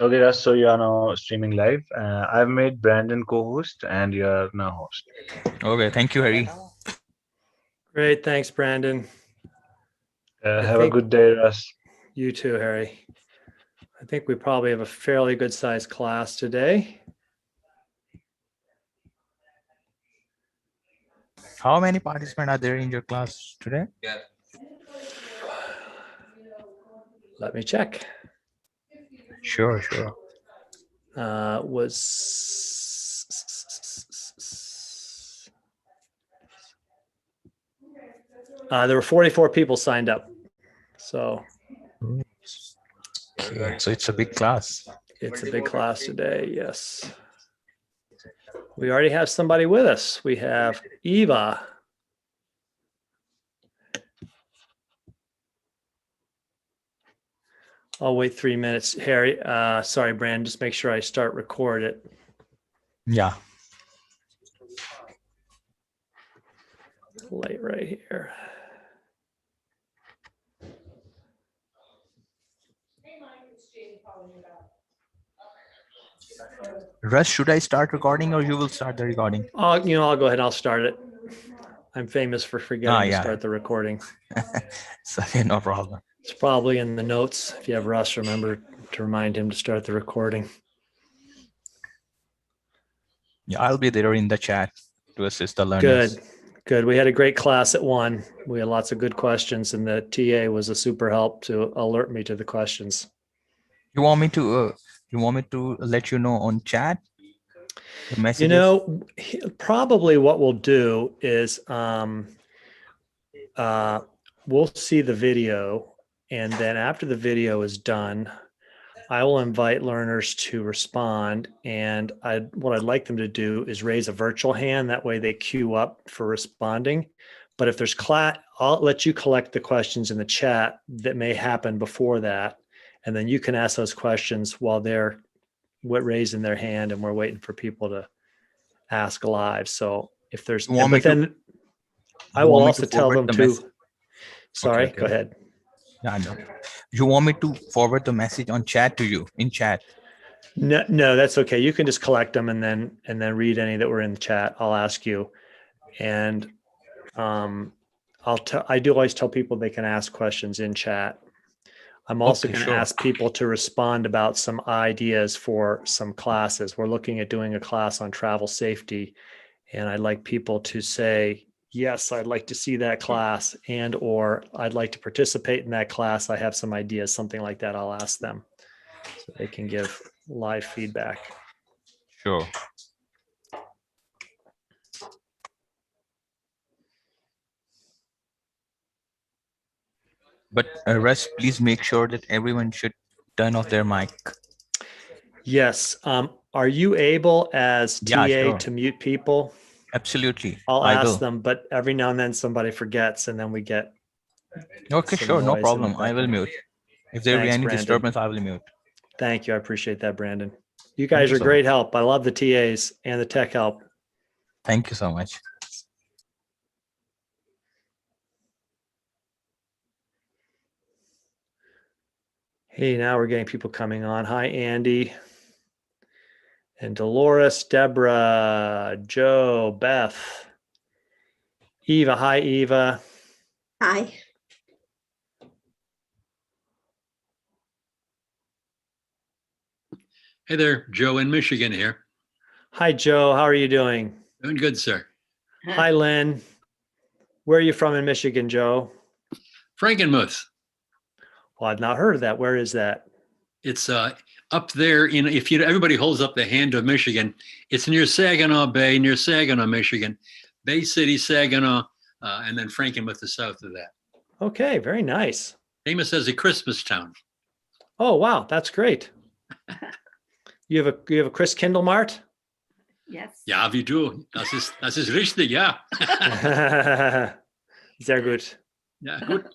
Okay, Russ, so you are now streaming live. I've made Brandon co-host and you are now host. Okay, thank you, Harry. Great. Thanks, Brandon. I Have a think good day, Russ. you too, Harry. I think we probably have a fairly good sized class today. How many participants are there in your class today? Let me check. Sure, sure. Was there were 44 people signed up. So Okay, so it's a big class. it's a big class today. Yes. We already have somebody with us. We have Eva. I'll wait 3 minutes. Harry, sorry, Brand, just make sure I start record it. Yeah. Light right here. Russ, should I start recording or you will start the recording? I'll go ahead and I'll start it. I'm famous for forgetting to yeah. start the recording. So, okay, no problem. It's probably in the notes. If you have Russ, remember to remind him to start the recording. Yeah, I'll be there in the chat to assist the learners. Good. We had a great class at 1. We had lots of good questions, and the TA was a super help to alert me to the questions. You want me to let you know on chat the messages? Probably what we'll do is we'll see the video, and then after the video is done, I will invite learners to respond. And what I'd like them to do is raise a virtual hand. That way they queue up for responding. But if there's class, I'll let you collect the questions in the chat that may happen before that. And then you can ask those questions while they're raising their hand and we're waiting for people to ask live. So if there's, but then I will also tell them to, sorry, okay. Go ahead. Yeah, no. You want me to forward the message on chat to you in chat? No, that's okay. You can just collect them and then read any that were in the chat. I'll ask you, and I do always tell people they can ask questions in chat. I'm also going to ask people to respond about some ideas for some classes. We're looking at doing a class on travel safety, and I'd like people to say, yes, I'd like to see that class, and or I'd like to participate in that class. I have some ideas, something like that. I'll ask them so they can give live feedback. Sure. But Russ, please make sure that everyone should turn off their mic. Yes. Are you able as TA sure. to mute people? Absolutely. I'll ask them, but every now and then somebody forgets and then we get. Okay, sure. No problem. I will mute. If there will be any disturbance, I will mute. Thank you. I appreciate that, Brandon. You guys are great help. I love the TAs and the tech help. Thank you so much. Hey, now we're getting people coming on. Hi, Andy. And Dolores, Deborah, Joe, Beth, Eva. Hi, Eva. Hi. Hey there, Joe in Michigan here. Hi, Joe. How are you doing? Doing good, sir. Hi, Lynn. Where are you from in Michigan, Joe? Frankenmuth. Well, I've not heard of that. Where is that? It's up there in, everybody holds up the hand of Michigan. It's near Saginaw Bay, near Saginaw, Michigan. Bay City, Saginaw, and then Frankenmuth is south of that. Okay, very nice. Famous as a Christmas town. Oh, wow, that's great. You have a Chris Kindle Mart? Yes. Ja, wie du. Das ist richtig, ja. Sehr gut. Ja, gut.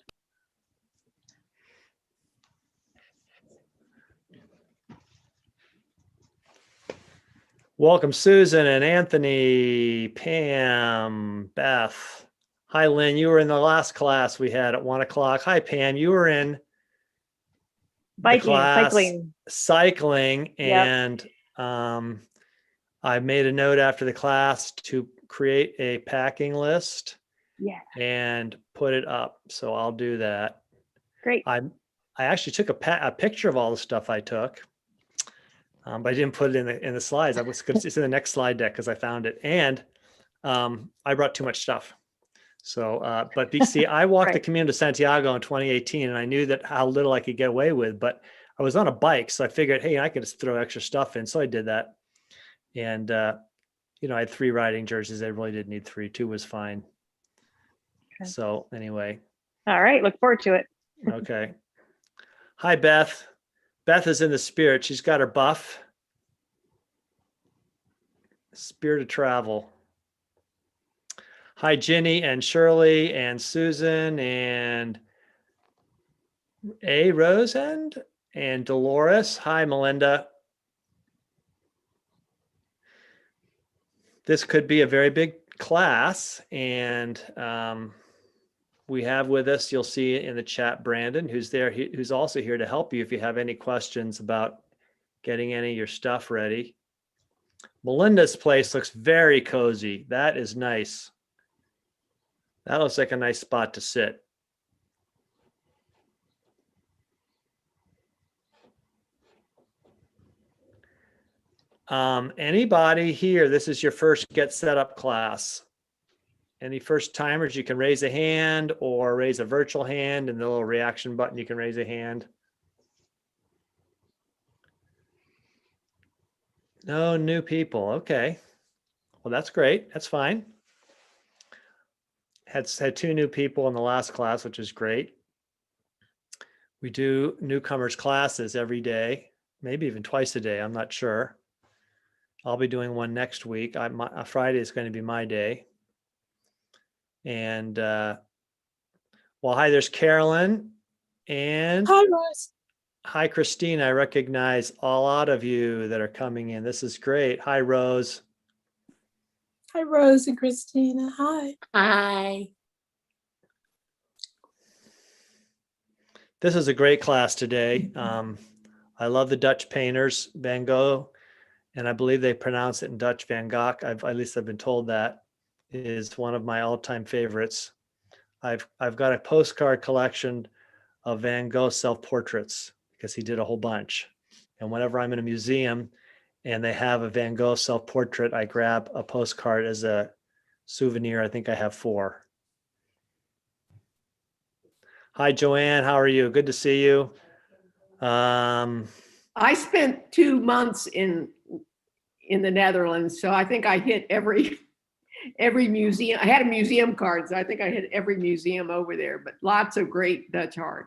Welcome, Susan and Anthony, Pam, Beth. Hi, Lynn. You were in the last class we had at 1 o'clock. Hi, Pam. You were in class cycling. cycling, Yep. and I made a note after the class to create a packing list Yeah, and put it up. So I'll do that. great. I actually took a picture of all the stuff I took, but I didn't put it in the slides. It's in the next slide deck because I found it, and I brought too much stuff. So, but see, I walked the Right. Camino de Santiago in 2018, and I knew that how little I could get away with, but I was on a bike, so I figured, hey, I could just throw extra stuff in. So I did that, and I had 3 riding jerseys. I really didn't need 3. 2 was fine. Okay. So anyway, All right, look forward to it. okay. Hi, Beth. Beth is in the spirit. She's got her buff. Spirit of travel. Hi, Ginny and Shirley and Susan and Rosend and Dolores. Hi, Melinda. This could be a very big class, and we have with us, you'll see in the chat, Brandon, who's there, who's also here to help you if you have any questions about getting any of your stuff ready. Melinda's place looks very cozy. That is nice. That looks like a nice spot to sit. Anybody here, this is your first Get Set Up class. Any first timers, you can raise a hand or raise a virtual hand, and the little reaction button, you can raise a hand. No new people. Okay. Well, that's great. That's fine. Had 2 new people in the last class, which is great. We do newcomers classes every day, maybe even twice a day. I'm not sure. I'll be doing one next week. Friday is going to be my day. And well, hi, there's Carolyn. And Hi, Rose. hi, Christine. I recognize a lot of you that are coming in. This is great. Hi, Rose. Hi, Rose and Christina. Hi. Hi. This is a great class today. I love the Dutch painters, Van Gogh, and I believe they pronounce it in Dutch Van Gogh. At least I've been told that is one of my all-time favorites. I've got a postcard collection of Van Gogh self-portraits because he did a whole bunch. And whenever I'm in a museum and they have a Van Gogh self-portrait, I grab a postcard as a souvenir. I think I have 4. Hi, Joanne. How are you? Good to see you. I spent 2 months in the Netherlands, so I think I hit every museum. I had a museum card, so I think I hit every museum over there, but lots of great Dutch art.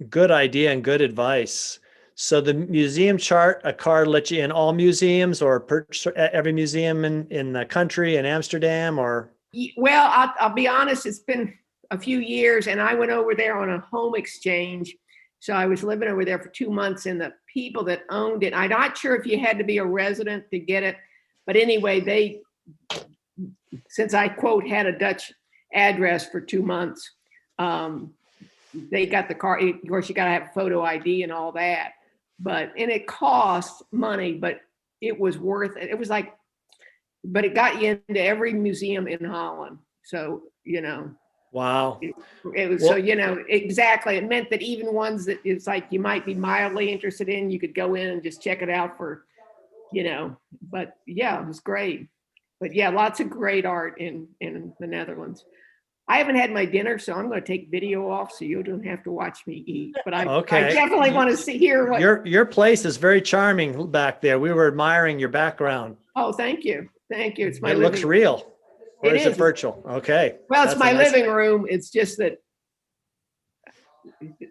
Good idea and good advice. So the museum chart, a card lets you in all museums or every museum in the country, in Amsterdam, or? Well, I'll be honest, it's been a few years, and I went over there on a home exchange. So I was living over there for 2 months, and the people that owned it, I'm not sure if you had to be a resident to get it, but anyway, since I quote had a Dutch address for 2 months, they got the card. Of course, you got to have photo ID and all that, and it cost money, but it was worth it. It was like, but it got you into every museum in Holland. So, Wow. It was, Well, so, exactly. It meant that even ones that it's like you might be mildly interested in, you could go in and just check it out for, but yeah, it was great. But yeah, lots of great art in the Netherlands. I haven't had my dinner, so I'm going to take video off so you don't have to watch me eat. But I definitely want to hear what your place is very charming back there. We were admiring your background. Oh, thank you. Thank you. It's my It looks real. Or is it virtual? Okay. Well, it's my living room. It's just that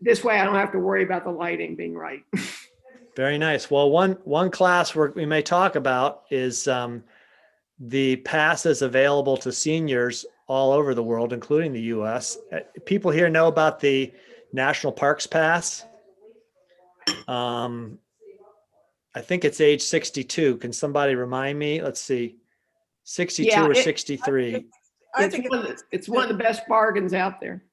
this way I don't have to worry about the lighting being right. Very nice. Well, one class we may talk about is the passes available to seniors all over the world, including the U.S. People here know about the National Parks Pass. I think it's age 62. Can somebody remind me? Let's see. 62 or 63. It's one of the best bargains out there.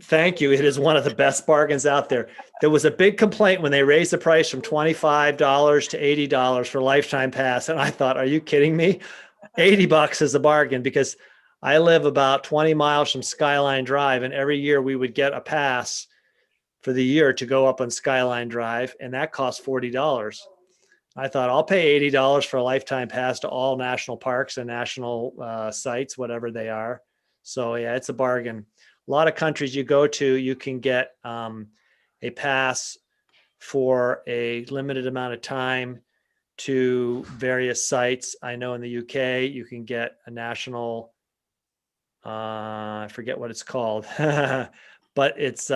Thank you. It is one of the best bargains out there. There was a big complaint when they raised the price from $25 to $80 for lifetime pass. And I thought, are you kidding me? $80 is a bargain because I live about 20 miles from Skyline Drive. And every year we would get a pass for the year to go up on Skyline Drive. And that cost $40. I thought I'll pay $80 for a lifetime pass to all national parks and national sites, whatever they are. So yeah, it's a bargain. A lot of countries you go to, you can get a pass for a limited amount of time to various sites. I know in the UK, you can get a national, I forget what it's called, but it's,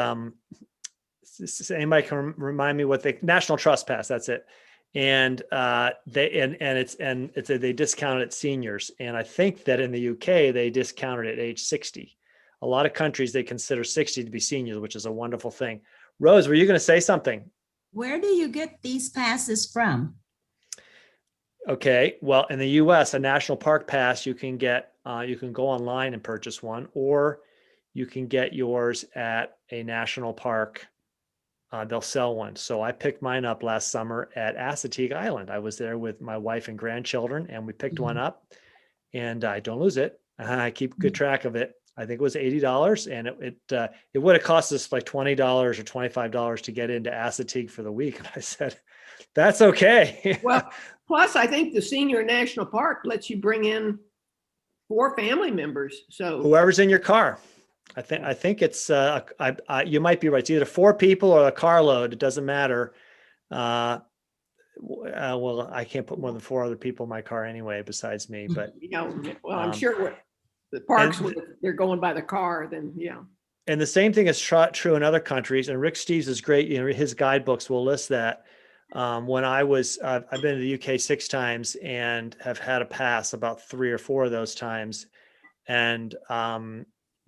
anybody can remind me what National Trust Pass, that's it. And they discount it seniors. And I think that in the UK, they discount it at age 60. A lot of countries, they consider 60 to be seniors, which is a wonderful thing. Rose, were you going to say something? Where do you get these passes from? Okay. Well, in the US, a national park pass, you can get, you can go online and purchase one, or you can get yours at a national park. They'll sell one. So I picked mine up last summer at Assateague Island. I was there with my wife and grandchildren, and we picked one up, and I don't lose it. I keep good track of it. I think it was $80, and it would have cost us like $20 or $25 to get into Assateague for the week. And I said, that's okay. Well, plus I think the Senior National Park lets you bring in 4 family members. So whoever's in your car. I think it's you might be right. It's either 4 people or a carload. It doesn't matter. Well, I can't put more than 4 other people in my car anyway, besides me. But well, I'm sure the parks, they're going by the car. Then yeah. And the same thing is true in other countries. And Rick Steves is great. You know, his guidebooks will list that. When I've been to the UK 6 times and have had a pass about 3 or 4 of those times, and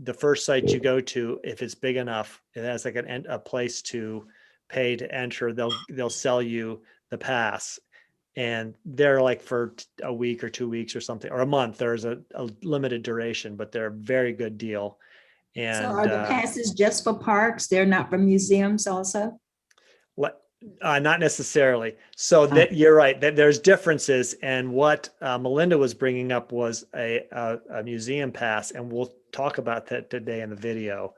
the first site you go to, if it's big enough, it has like a place to pay to enter. They'll sell you the pass, and they're like for a week or 2 weeks or something, or a month. There's a limited duration, but they're a very good deal. And so are the passes just for parks? They're not for museums also? Not necessarily. So that you're right, that there's differences. And what Melinda was bringing up was a museum pass, and we'll talk about that today in the video.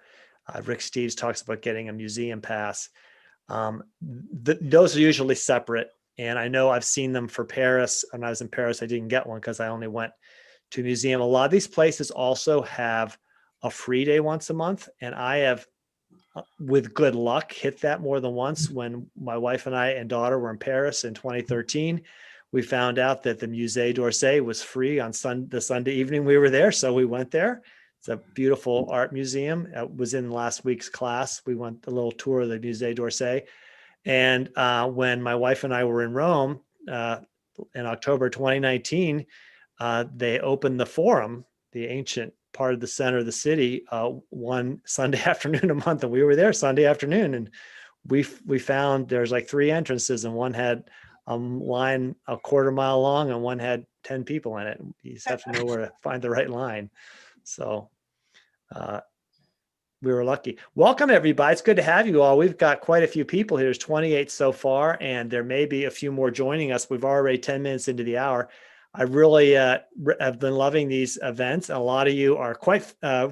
Rick Steves talks about getting a museum pass. Those are usually separate. And I know I've seen them for Paris. When I was in Paris, I didn't get one because I only went to a museum. A lot of these places also have a free day once a month. And I have, with good luck, hit that more than once. When my wife and I and daughter were in Paris in 2013, we found out that the Musée d'Orsay was free on the Sunday evening we were there. So we went there. It's a beautiful art museum. It was in last week's class. We went a little tour of the Musée d'Orsay. And when my wife and I were in Rome in October 2019, they opened the Forum, the ancient part of the center of the city, one Sunday afternoon a month, and we were there Sunday afternoon, and we found there's like 3 entrances, and one had a line a quarter mile long, and one had 10 people in it. You just have to know where to find the right line. So we were lucky. Welcome everybody. It's good to have you all. We've got quite a few people here. There's 28 so far, and there may be a few more joining us. We've already 10 minutes into the hour. I really have been loving these events. A lot of you are quite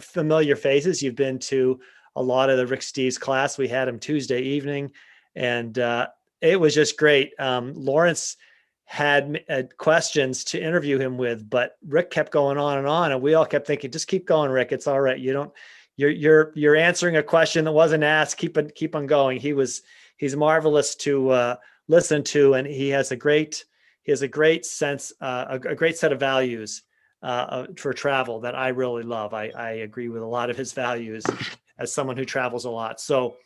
familiar faces. You've been to a lot of the Rick Steves class. We had him Tuesday evening, and it was just great. Lawrence had questions to interview him with, but Rick kept going on, and we all kept thinking, just keep going, Rick. It's all right. You're answering a question that wasn't asked. Keep on going. He's marvelous to listen to, and he has a great sense, a great set of values for travel that I really love. I agree with a lot of his values as someone who travels a lot. So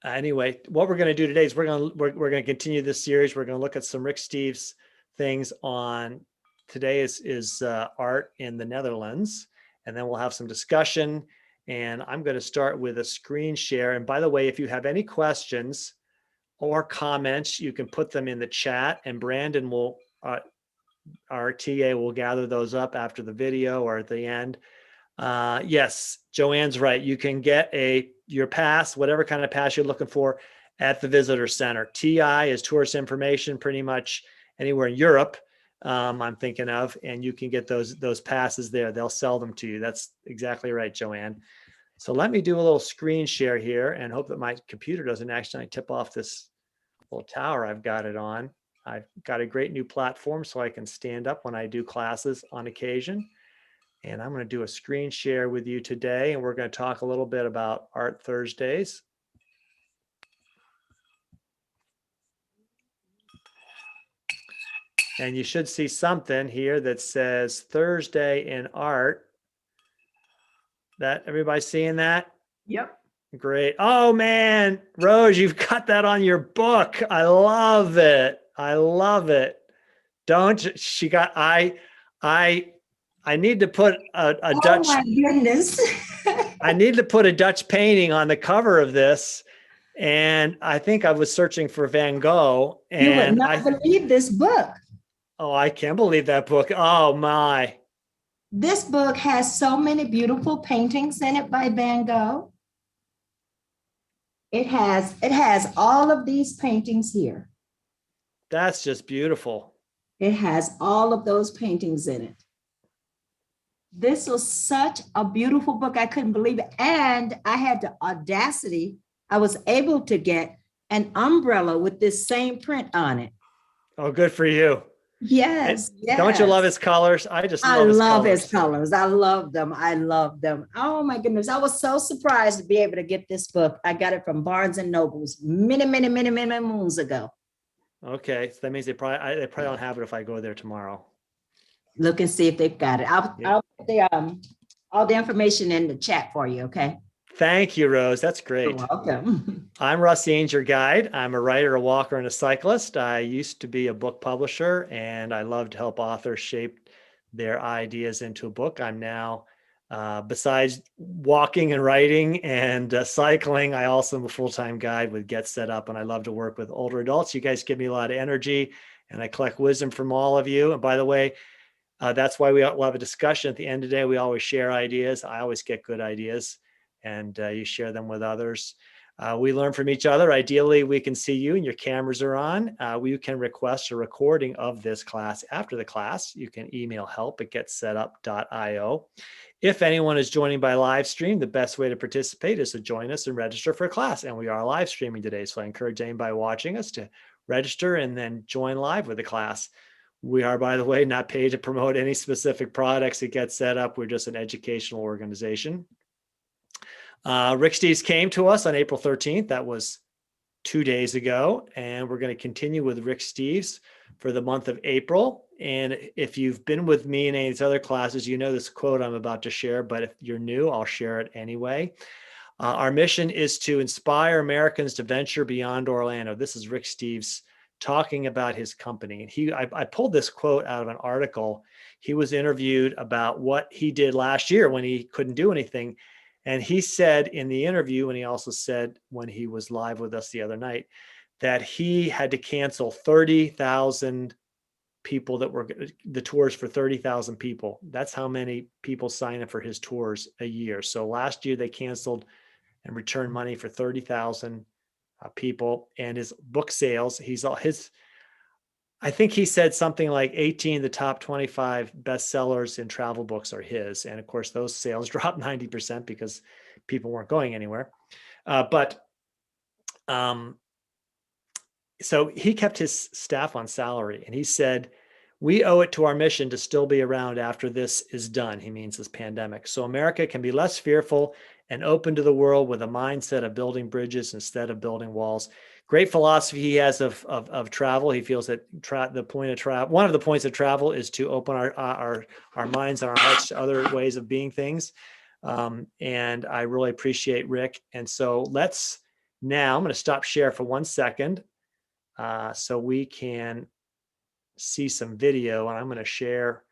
anyway, what we're going to do today is we're going to continue this series. We're going to look at some Rick Steves things on today is art in the Netherlands. And then we'll have some discussion, and I'm going to start with a screen share. And by the way, if you have any questions or comments, you can put them in the chat, and Brandon will, our TA will gather those up after the video or at the end. Yes, Joanne's right. You can get your pass, whatever kind of pass you're looking for, at the visitor center. TI is tourist information, pretty much anywhere in Europe. I'm thinking of, and you can get those passes there. They'll sell them to you. That's exactly right, Joanne. So let me do a little screen share here and hope that my computer doesn't accidentally tip off this little tower I've got it on. I've got a great new platform so I can stand up when I do classes on occasion. And I'm going to do a screen share with you today, and we're going to talk a little bit about Art Thursdays. And you should see something here that says Thursday in Art. That everybody seeing that? Yep. Great. Oh man, Rose, you've got that on your book. I love it. I love it. Don't she got I need to put a Dutch. Oh my goodness. I need to put a Dutch painting on the cover of this. And I think I was searching for Van Gogh. You would And not believe this book. oh, I can't believe that book. Oh my. This book has so many beautiful paintings in it by Van Gogh. It has all of these paintings here. That's just beautiful. It has all of those paintings in it. This was such a beautiful book. I couldn't believe it. And I had the audacity. I was able to get an umbrella with this same print on it. Oh, good for you. Yes. Don't you yes. love his colors? I just I love his love colors. his colors. I love them. I love them. Oh my goodness. I was so surprised to be able to get this book. I got it from Barnes and Nobles many moons ago. Okay, so that means they probably don't have it if I go there tomorrow. Look and see if they've got it. I'll put all the information in the chat for you, okay? Thank you, Rose. That's great. You're welcome. I'm Russ Ains, your guide. I'm a writer, a walker, and a cyclist. I used to be a book publisher, and I love to help authors shape their ideas into a book. I'm now, besides walking and writing and cycling, I also am a full-time guide with Get Set Up, and I love to work with older adults. You guys give me a lot of energy, and I collect wisdom from all of you. And by the way, that's why we'll have a discussion at the end of the day. We always share ideas. I always get good ideas, and you share them with others. We learn from each other. Ideally, we can see you and your cameras are on. We can request a recording of this class after the class. You can email help@getsetup.io. If anyone is joining by live stream, the best way to participate is to join us and register for a class. And we are live streaming today. So I encourage anybody watching us to register and then join live with the class. We are, by the way, not paid to promote any specific products at Get Set Up. We're just an educational organization. Rick Steves came to us on April 13th. That was 2 days ago. And we're going to continue with Rick Steves for the month of April. And if you've been with me in any of these other classes, you know this quote I'm about to share, but if you're new, I'll share it anyway. Our mission is to inspire Americans to venture beyond Orlando. This is Rick Steves talking about his company. And I pulled this quote out of an article. He was interviewed about what he did last year when he couldn't do anything. And he said in the interview, and he also said when he was live with us the other night, that he had to cancel 30,000 people that were the tours for 30,000 people. That's how many people sign up for his tours a year. So last year they canceled and returned money for 30,000 people. And his book sales, I think he said something like 18 of the top 25 bestsellers in travel books are his. And of course, those sales dropped 90% because people weren't going anywhere. So he kept his staff on salary, and he said, we owe it to our mission to still be around after this is done. He means this pandemic. So America can be less fearful and open to the world with a mindset of building bridges instead of building walls. Great philosophy he has of travel. He feels that one of the points of travel is to open our minds and our hearts to other ways of being things. And I really appreciate Rick. And so I'm going to stop share for 1 second so we can see some video. And I'm going to share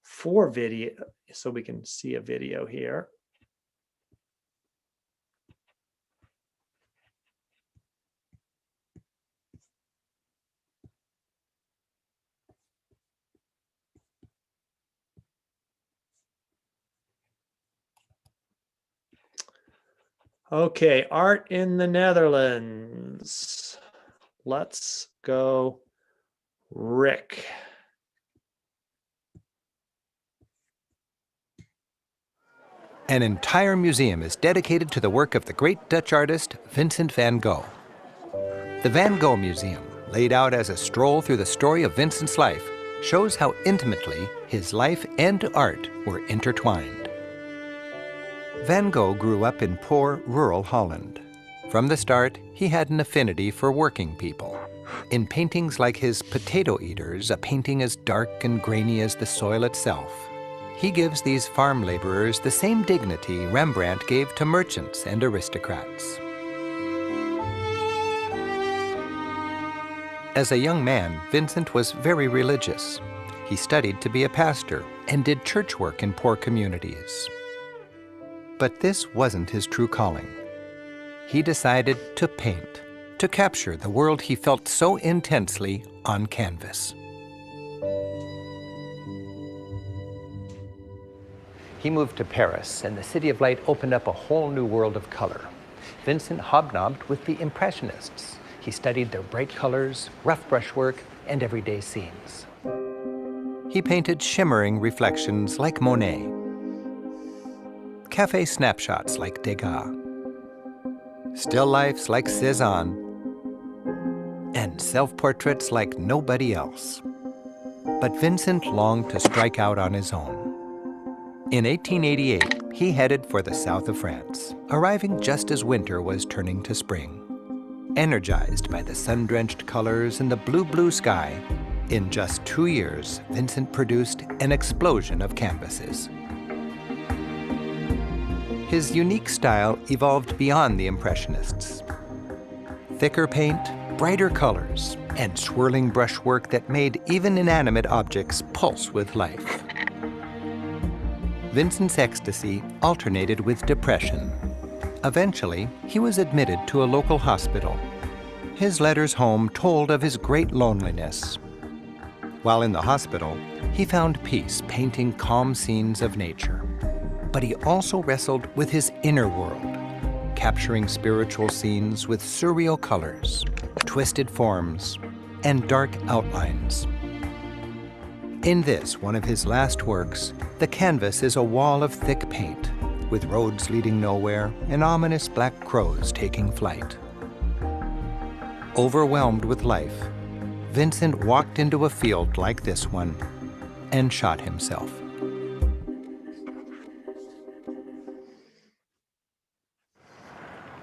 4 video so we can see a video here. Okay, art in the Netherlands. Let's go, Rick. An entire museum is dedicated to the work of the great Dutch artist Vincent van Gogh. The Van Gogh Museum, laid out as a stroll through the story of Vincent's life, shows how intimately his life and art were intertwined. Van Gogh grew up in poor, rural Holland. From the start, he had an affinity for working people. In paintings like his Potato Eaters, a painting as dark and grainy as the soil itself, he gives these farm laborers the same dignity Rembrandt gave to merchants and aristocrats. As a young man, Vincent was very religious. He studied to be a pastor and did church work in poor communities. But this wasn't his true calling. He decided to paint, to capture the world he felt so intensely on canvas. He moved to Paris, and the City of Light opened up a whole new world of color. Vincent hobnobbed with the Impressionists. He studied their bright colors, rough brushwork, and everyday scenes. He painted shimmering reflections like Monet, cafe snapshots like Degas, still lifes like Cézanne, and self-portraits like nobody else. But Vincent longed to strike out on his own. In 1888, he headed for the south of France, arriving just as winter was turning to spring. Energized by the sun-drenched colors and the blue sky, in just 2 years, Vincent produced an explosion of canvases. His unique style evolved beyond the Impressionists. Thicker paint, brighter colors, and swirling brushwork that made even inanimate objects pulse with life. Vincent's ecstasy alternated with depression. Eventually, he was admitted to a local hospital. His letters home told of his great loneliness. While in the hospital, he found peace painting calm scenes of nature. But he also wrestled with his inner world, capturing spiritual scenes with surreal colors, twisted forms, and dark outlines. In this, one of his last works, the canvas is a wall of thick paint, with roads leading nowhere and ominous black crows taking flight. Overwhelmed with life, Vincent walked into a field like this one and shot himself.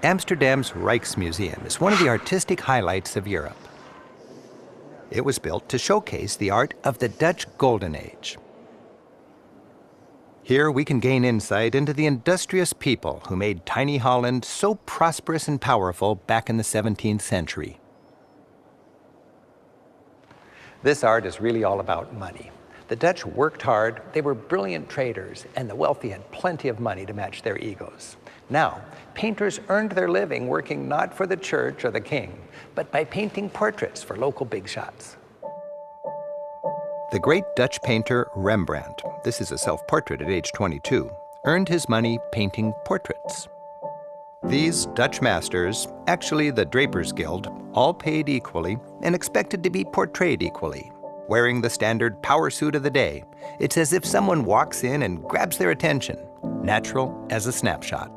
Amsterdam's Rijksmuseum is one of the artistic highlights of Europe. It was built to showcase the art of the Dutch Golden Age. Here we can gain insight into the industrious people who made tiny Holland so prosperous and powerful back in the 17th century. This art is really all about money. The Dutch worked hard, they were brilliant traders, and the wealthy had plenty of money to match their egos. Now, painters earned their living working not for the church or the king, but by painting portraits for local big shots. The great Dutch painter Rembrandt, this is a self-portrait at age 22, earned his money painting portraits. These Dutch masters, actually the Drapers Guild, all paid equally and expected to be portrayed equally. Wearing the standard power suit of the day, it's as if someone walks in and grabs their attention, natural as a snapshot.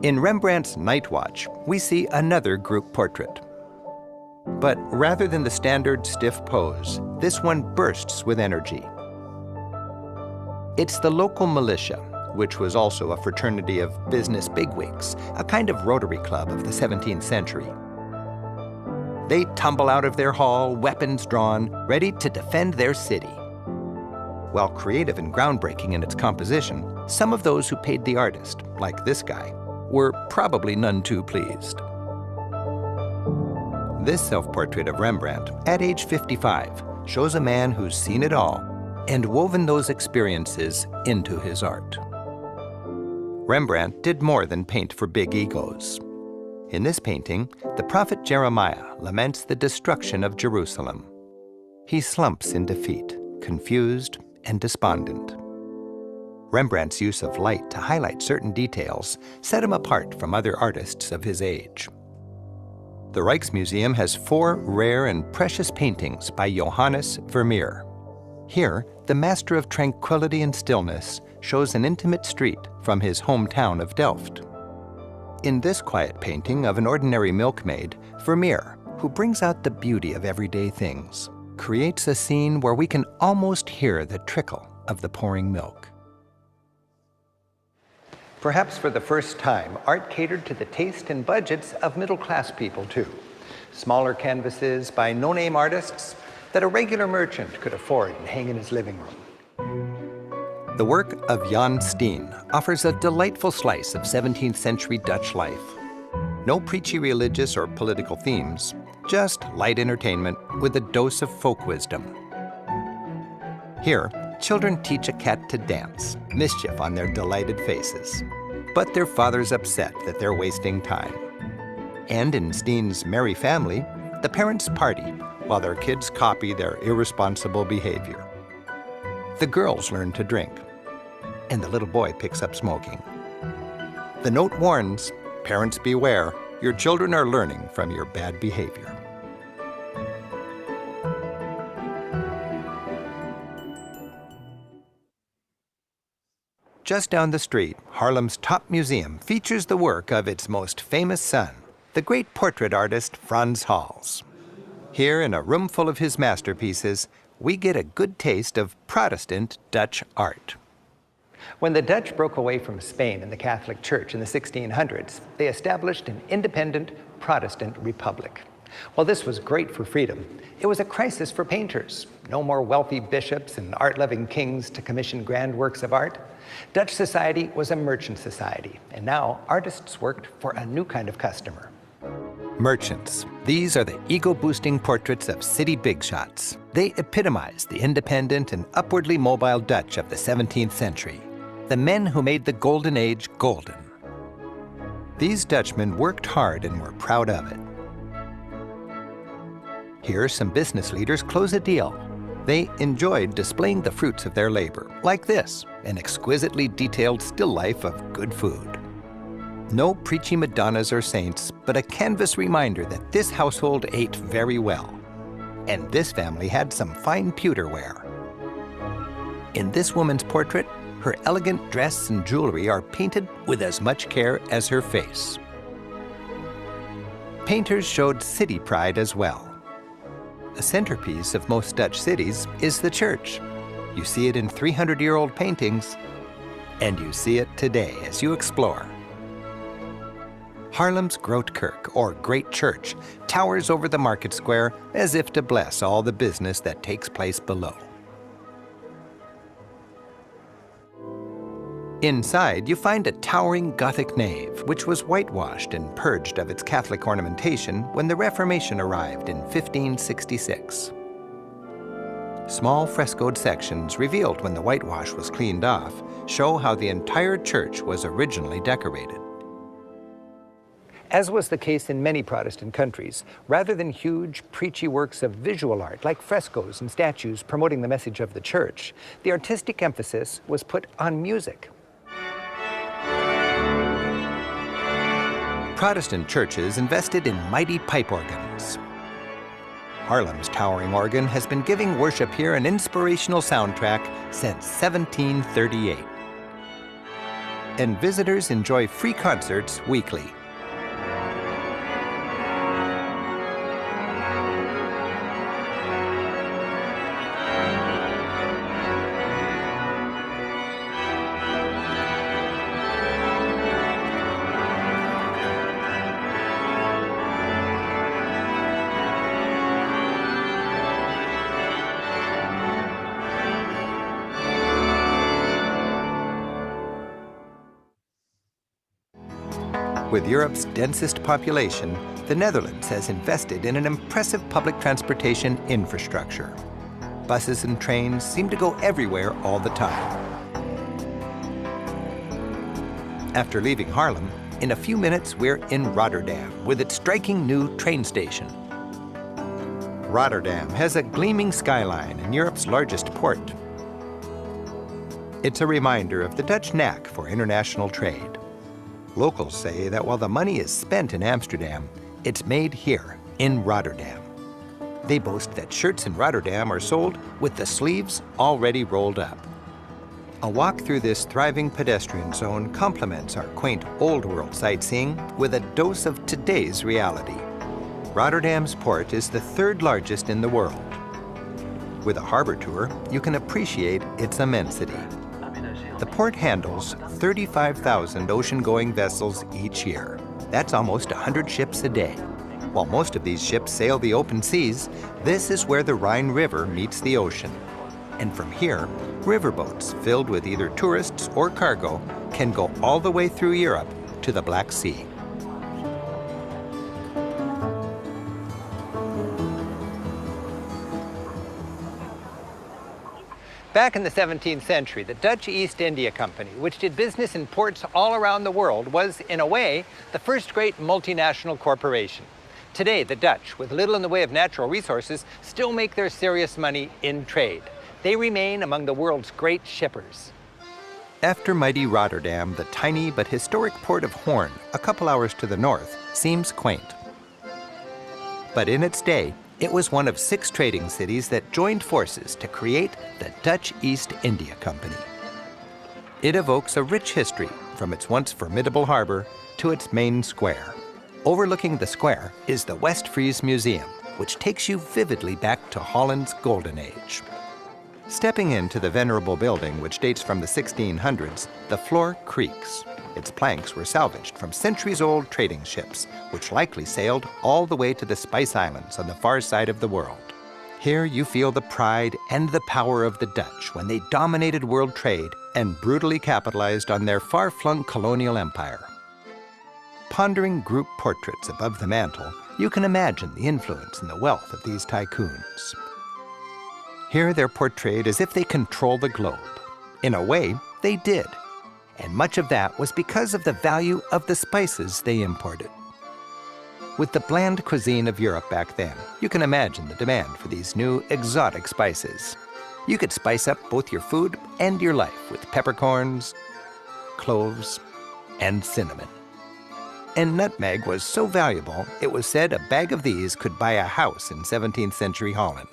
In Rembrandt's Night Watch, we see another group portrait. But rather than the standard stiff pose, this one bursts with energy. It's the local militia, which was also a fraternity of business bigwigs, a kind of Rotary Club of the 17th century. They tumble out of their hall, weapons drawn, ready to defend their city. While creative and groundbreaking in its composition, some of those who paid the artist, like this guy, were probably none too pleased. This self-portrait of Rembrandt, at age 55, shows a man who's seen it all and woven those experiences into his art. Rembrandt did more than paint for big egos. In this painting, the prophet Jeremiah laments the destruction of Jerusalem. He slumps in defeat, confused and despondent. Rembrandt's use of light to highlight certain details set him apart from other artists of his age. The Rijksmuseum has 4 rare and precious paintings by Johannes Vermeer. Here, the master of tranquility and stillness shows an intimate street from his hometown of Delft. In this quiet painting of an ordinary milkmaid, Vermeer, who brings out the beauty of everyday things, creates a scene where we can almost hear the trickle of the pouring milk. Perhaps for the first time, art catered to the taste and budgets of middle-class people too. Smaller canvases by no-name artists that a regular merchant could afford and hang in his living room. The work of Jan Steen offers a delightful slice of 17th century Dutch life. No preachy religious or political themes, just light entertainment with a dose of folk wisdom. Here, children teach a cat to dance, mischief on their delighted faces. But their father's upset that they're wasting time. And in Steen's Merry Family, the parents party while their kids copy their irresponsible behavior. The girls learn to drink, and the little boy picks up smoking. The note warns, parents beware, your children are learning from your bad behavior. Just down the street, Haarlem's top museum features the work of its most famous son, the great portrait artist Frans Hals. Here, in a room full of his masterpieces, we get a good taste of Protestant Dutch art. When the Dutch broke away from Spain and the Catholic Church in the 1600s, they established an independent Protestant republic. While this was great for freedom, it was a crisis for painters. No more wealthy bishops and art-loving kings to commission grand works of art. Dutch society was a merchant society, and now artists worked for a new kind of customer. Merchants. These are the ego-boosting portraits of city bigshots. They epitomize the independent and upwardly mobile Dutch of the 17th century, the men who made the Golden Age golden. These Dutchmen worked hard and were proud of it. Here, some business leaders close a deal. They enjoyed displaying the fruits of their labor, like this, an exquisitely detailed still life of good food. No preachy Madonnas or saints, but a canvas reminder that this household ate very well. And this family had some fine pewterware. In this woman's portrait, her elegant dress and jewelry are painted with as much care as her face. Painters showed city pride as well. A centerpiece of most Dutch cities is the church. You see it in 300-year-old paintings, and you see it today as you explore. Haarlem's Grote Kerk, or Great Church, towers over the market square as if to bless all the business that takes place below. Inside, you find a towering Gothic nave, which was whitewashed and purged of its Catholic ornamentation when the Reformation arrived in 1566. Small frescoed sections revealed when the whitewash was cleaned off show how the entire church was originally decorated. As was the case in many Protestant countries, rather than huge, preachy works of visual art like frescoes and statues promoting the message of the church, the artistic emphasis was put on music. Protestant churches invested in mighty pipe organs. Haarlem's towering organ has been giving worship here an inspirational soundtrack since 1738. And visitors enjoy free concerts weekly. With Europe's densest population, the Netherlands has invested in an impressive public transportation infrastructure. Buses and trains seem to go everywhere all the time. After leaving Haarlem, in a few minutes we're in Rotterdam with its striking new train station. Rotterdam has a gleaming skyline and Europe's largest port. It's a reminder of the Dutch knack for international trade. Locals say that while the money is spent in Amsterdam, it's made here in Rotterdam. They boast that shirts in Rotterdam are sold with the sleeves already rolled up. A walk through this thriving pedestrian zone complements our quaint old world sightseeing with a dose of today's reality. Rotterdam's port is the third largest in the world. With a harbor tour, you can appreciate its immensity. The port handles 35,000 ocean-going vessels each year. That's almost 100 ships a day. While most of these ships sail the open seas, this is where the Rhine River meets the ocean. And from here, riverboats filled with either tourists or cargo can go all the way through Europe to the Black Sea. Back in the 17th century, the Dutch East India Company, which did business in ports all around the world, was, in a way, the first great multinational corporation. Today, the Dutch, with little in the way of natural resources, still make their serious money in trade. They remain among the world's great shippers. After mighty Rotterdam, the tiny but historic port of Hoorn, a couple hours to the north, seems quaint. But in its day, it was one of 6 trading cities that joined forces to create the Dutch East India Company. It evokes a rich history from its once formidable harbor to its main square. Overlooking the square is the Westfries Museum, which takes you vividly back to Holland's golden age. Stepping into the venerable building, which dates from the 1600s, the floor creaks. Its planks were salvaged from centuries-old trading ships, which likely sailed all the way to the Spice Islands on the far side of the world. Here you feel the pride and the power of the Dutch when they dominated world trade and brutally capitalized on their far-flung colonial empire. Pondering group portraits above the mantel, you can imagine the influence and the wealth of these tycoons. Here they're portrayed as if they control the globe. In a way, they did. And much of that was because of the value of the spices they imported. With the bland cuisine of Europe back then, you can imagine the demand for these new exotic spices. You could spice up both your food and your life with peppercorns, cloves, and cinnamon. And nutmeg was so valuable, it was said a bag of these could buy a house in 17th century Holland.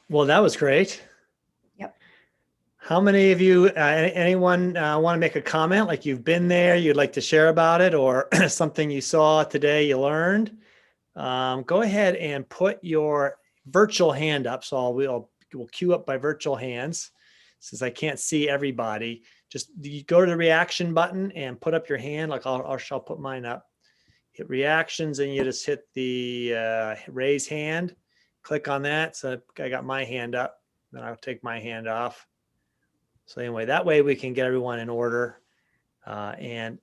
Well, that was great. Yep. How many of you, anyone want to make a comment? Like you've been there, you'd like to share about it, or something you saw today you learned? Go ahead and put your virtual hand up. So we'll queue up by virtual hands. Since I can't see everybody, just you go to the reaction button and put up your hand. Like I'll put mine up. Hit reactions and you just hit the raise hand. Click on that. So I got my hand up, then I'll take my hand off. So anyway, that way we can get everyone in order. And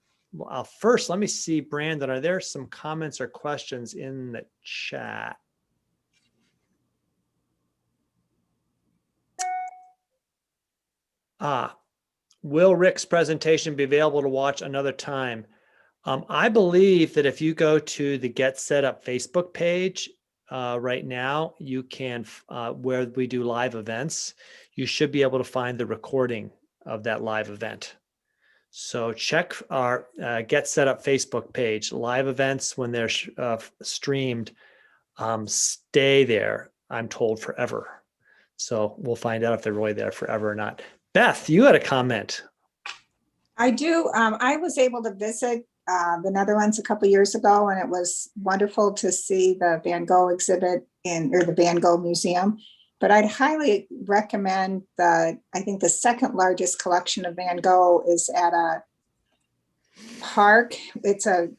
I'll first, let me see, Brandon, are there some comments or questions in the chat? Will Rick's presentation be available to watch another time? I believe that if you go to the Get Set Up Facebook page, right now, you can, where we do live events, you should be able to find the recording of that live event. So check our Get Set Up Facebook page. Live events, when they're streamed, stay there, I'm told, forever. So we'll find out if they're really there forever or not. Beth, you had a comment. I do. I was able to visit the Netherlands a couple of years ago, and it was wonderful to see the Van Gogh exhibit or the Van Gogh Museum. But I'd highly recommend I think the second largest collection of Van Gogh is at a park. It's a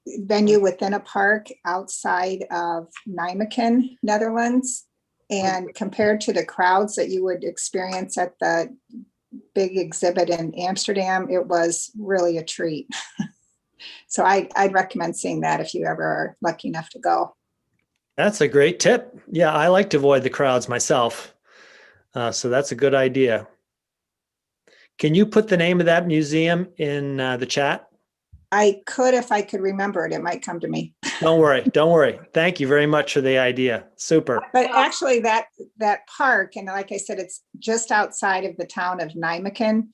venue within a park outside of Nijmegen, Netherlands. And compared to the crowds that you would experience at the big exhibit in Amsterdam, it was really a treat. So I'd recommend seeing that if you ever are lucky enough to go. That's a great tip. Yeah, I like to avoid the crowds myself. So that's a good idea. Can you put the name of that museum in the chat? I could if I could remember it. It might come to me. Don't worry. Don't worry. Thank you very much for the idea. Super. But actually, that park, and like I said, it's just outside of the town of Nijmegen.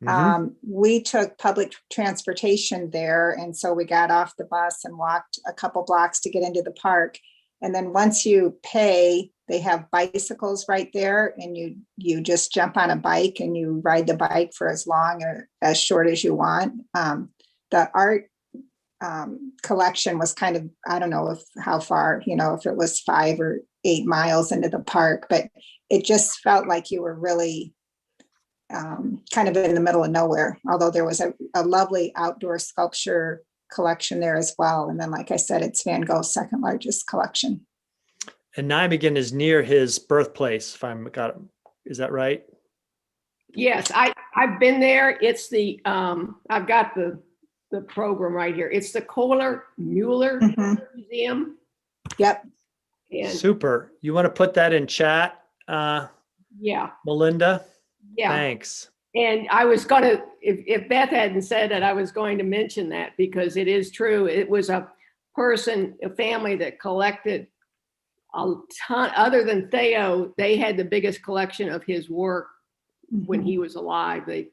Mhm. We took public transportation there, and so we got off the bus and walked a couple blocks to get into the park. And then once you pay, they have bicycles right there, and you just jump on a bike and you ride the bike for as long or as short as you want. The art collection was kind of, I don't know how far, if it was 5 or 8 miles into the park, but it just felt like you were really kind of in the middle of nowhere, although there was a lovely outdoor sculpture collection there as well. And then, like I said, it's Van Gogh's second largest collection. And Nijmegen is near his birthplace, is that right? Yes, I've been there. It's the, I've got the program right here. It's the Kohler Mueller Museum. Yep. And Super. You want to put that in chat, yeah, Melinda? yeah. Thanks. And I was gonna, if Beth hadn't said it, I was going to mention that because it is true. It was a family that collected a ton, other than Theo, they had the biggest collection of his work when he was alive. They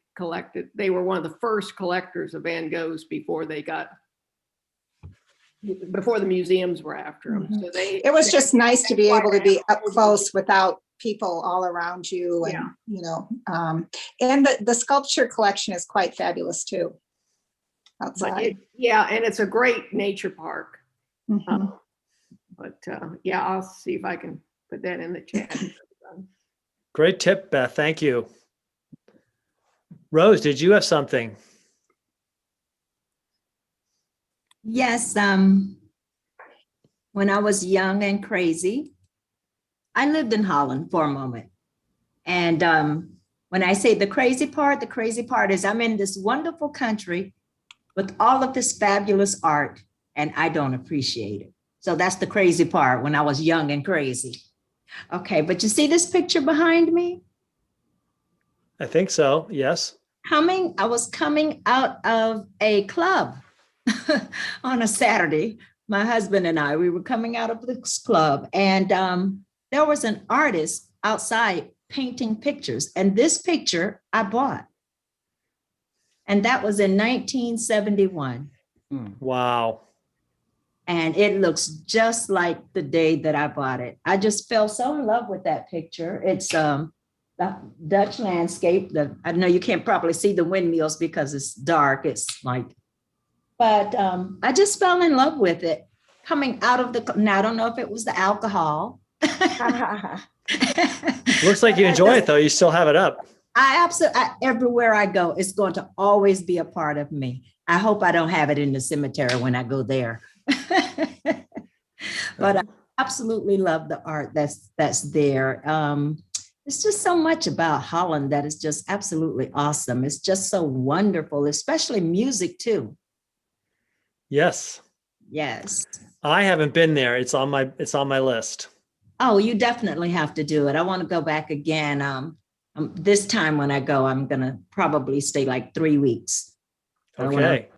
were one of the first collectors of Van Gogh's before the museums were after him. So It was just nice to be able to be up close without people all around you, and and the sculpture collection is quite fabulous too outside. And it's a great nature park. Mhm. I'll see if I can put that in the chat. Great tip, Beth. Thank you. Rose, did you have something? Yes, when I was young and crazy, I lived in Holland for a moment. And when I say the crazy part is I'm in this wonderful country with all of this fabulous art, and I don't appreciate it. So that's the crazy part, when I was young and crazy. Okay, but you see this picture behind me? I think so, yes. I was coming out of a club on a Saturday. My husband and I, we were coming out of this club, and there was an artist outside painting pictures. And this picture I bought. And that was in 1971. Wow. And it looks just like the day that I bought it. I just fell so in love with that picture. It's the Dutch landscape. I know you can't probably see the windmills because it's dark. But I just fell in love with it. Coming out of now I don't know if it was the alcohol. Looks like you enjoy it though. You still have it up. Everywhere I go, it's going to always be a part of me. I hope I don't have it in the cemetery when I go there. But I absolutely love the art that's there. It's just so much about Holland that is just absolutely awesome. It's just so wonderful, especially music too. Yes. Yes. I haven't been there. It's on my list. Oh, you definitely have to do it. I want to go back again. This time when I go, I'm going to probably stay like 3 weeks. Okay.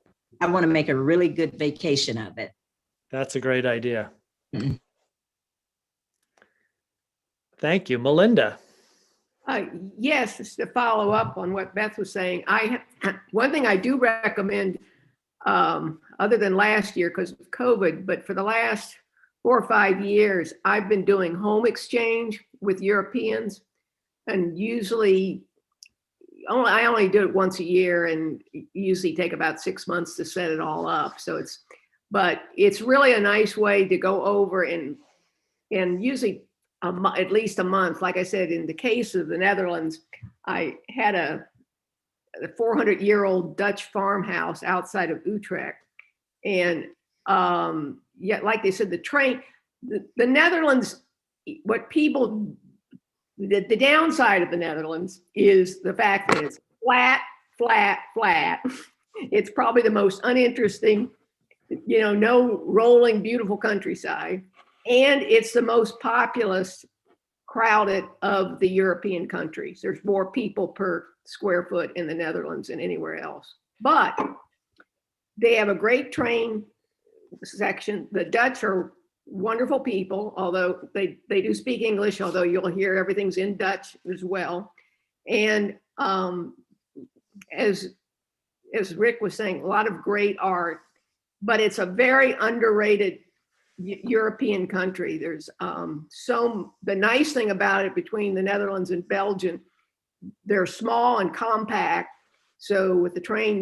I want to make a really good vacation of it. That's a great idea. Mhm. Thank you. Melinda. Yes, just to follow up on what Beth was saying, one thing I do recommend, other than last year because of COVID, but for the last 4 or 5 years, I've been doing home exchange with Europeans, and usually I only do it once a year and usually take about 6 months to set it all up. But it's really a nice way to go over and usually at least a month. Like I said, in the case of the Netherlands, I had a 400-year-old Dutch farmhouse outside of Utrecht. And like they said, the Netherlands, the downside of the Netherlands is the fact that it's flat, flat, flat. It's probably the most uninteresting, no rolling, beautiful countryside. And it's the most populous, crowded of the European countries. There's more people per square foot in the Netherlands than anywhere else. But they have a great train section. The Dutch are wonderful people, although they do speak English, although you'll hear everything's in Dutch as well. And as Rick was saying, a lot of great art, but it's a very underrated European country. There's the nice thing about it between the Netherlands and Belgium, they're small and compact. So with the train,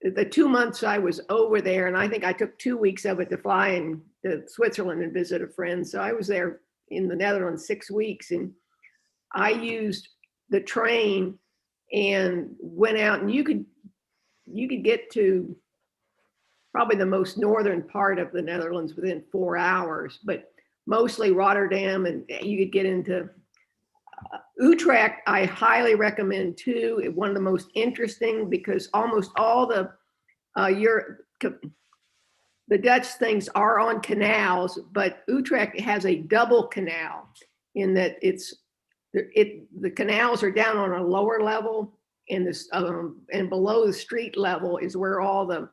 the 2 months I was over there, and I think I took 2 weeks of it to fly into Switzerland and visit a friend. So I was there in the Netherlands 6 weeks, and I used the train and went out, and you could get to probably the most northern part of the Netherlands within 4 hours, but mostly Rotterdam, and you could get into Utrecht. I highly recommend too. It's one of the most interesting because almost all the Dutch things are on canals, but Utrecht has a double canal in that the canals are down on a lower level, and and below the street level is where all the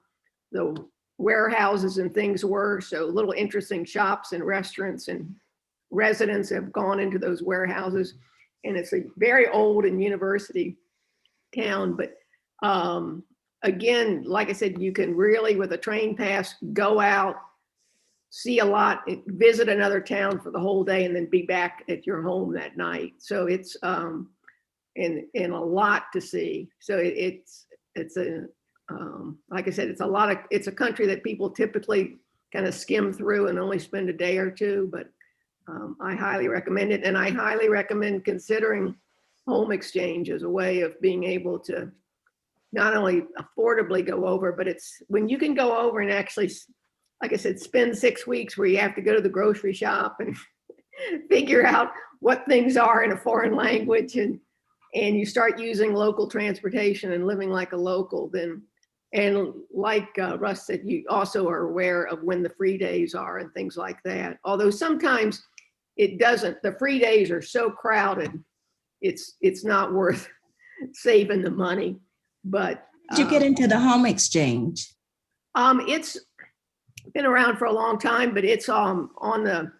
warehouses and things were. So little interesting shops and restaurants and residents have gone into those warehouses. And it's a very old and university town. But again, like I said, you can really, with a train pass, go out, see a lot, visit another town for the whole day, and then be back at your home that night. So it's and a lot to see. So it's a like I said, it's a country that people typically kind of skim through and only spend a day or two, but I highly recommend it. And I highly recommend considering home exchange as a way of being able to not only affordably go over, but it's when you can go over and actually, like I said, spend 6 weeks where you have to go to the grocery shop and figure out what things are in a foreign language, and you start using local transportation and living like a local, then, and like Russ said, you also are aware of when the free days are and things like that. Although sometimes it doesn't, the free days are so crowded, it's not worth saving the money. But did you get into the home exchange? It's been around for a long time, but it's on the,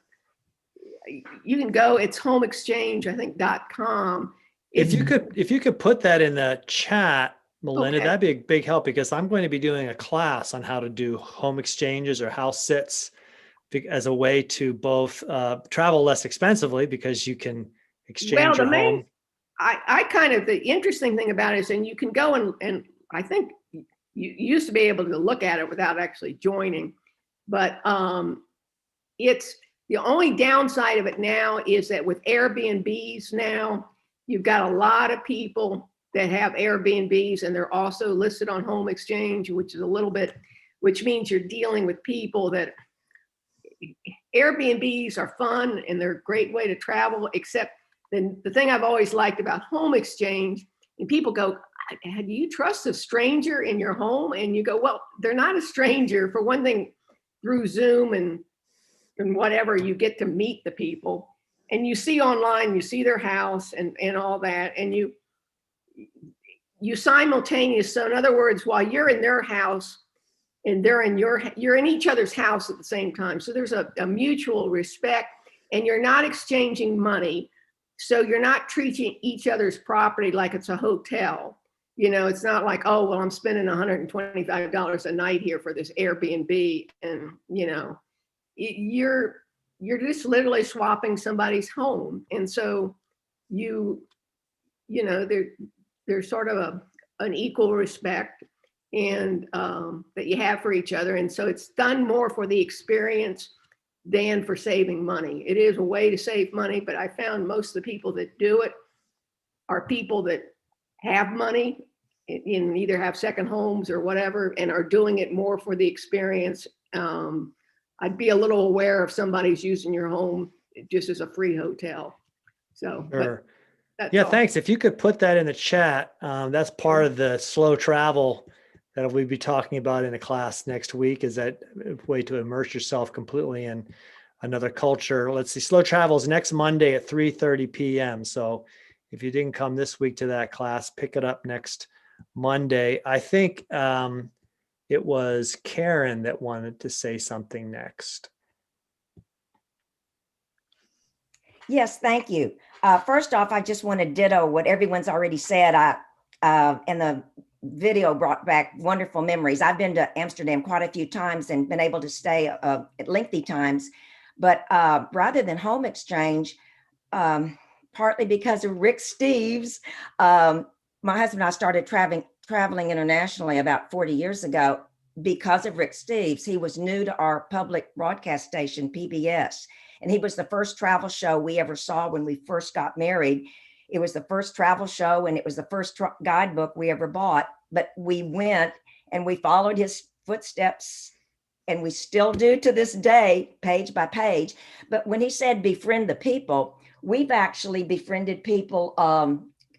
you can go, it's homeexchange, I think, .com. If you could put that in the chat, Melinda, Okay. that'd be a big help, because I'm going to be doing a class on how to do home exchanges or house sits as a way to both travel less expensively, because you can exchange your home. I kind of, the interesting thing about it is, and you can go and I think you used to be able to look at it without actually joining, but it's the only downside of it now is that with Airbnbs now, you've got a lot of people that have Airbnbs, and they're also listed on Home Exchange, which is a little bit, which means you're dealing with people that Airbnbs are fun and they're a great way to travel, except then the thing I've always liked about Home Exchange, and people go, do you trust a stranger in your home? And you go, well, they're not a stranger. For one thing, through Zoom and whatever, you get to meet the people, and you see online, you see their house and all that, and you simultaneous. So in other words, while you're in their house and you're in each other's house at the same time. So there's a mutual respect, and you're not exchanging money. So you're not treating each other's property like it's a hotel. You know, it's not like, oh, well, I'm spending $125 a night here for this Airbnb. And, you know, you're just literally swapping somebody's home. And so you know, there's sort of an equal respect and that you have for each other. And so it's done more for the experience than for saving money. It is a way to save money, but I found most of the people that do it are people that have money and either have second homes or whatever, and are doing it more for the experience. I'd be a little aware if somebody's using your home just as a free hotel. So, Sure. that's Yeah, all. thanks. If you could put that in the chat, that's part of the slow travel that we'll be talking about in a class next week, is that way to immerse yourself completely in another culture. Let's see, slow travel is next Monday at 3:30 p.m. So If you didn't come this week to that class, pick it up next Monday. I think it was Karen that wanted to say something next. Yes, thank you. First off, I just want to ditto what everyone's already said. And the video brought back wonderful memories. I've been to Amsterdam quite a few times and been able to stay at lengthy times. But rather than home exchange, partly because of Rick Steves, my husband and I started traveling internationally about 40 years ago because of Rick Steves. He was new to our public broadcast station, PBS. And he was the first travel show we ever saw when we first got married. It was the first travel show and it was the first guidebook we ever bought. But we went and we followed his footsteps, and we still do to this day, page by page. But when he said befriend the people, we've actually befriended people,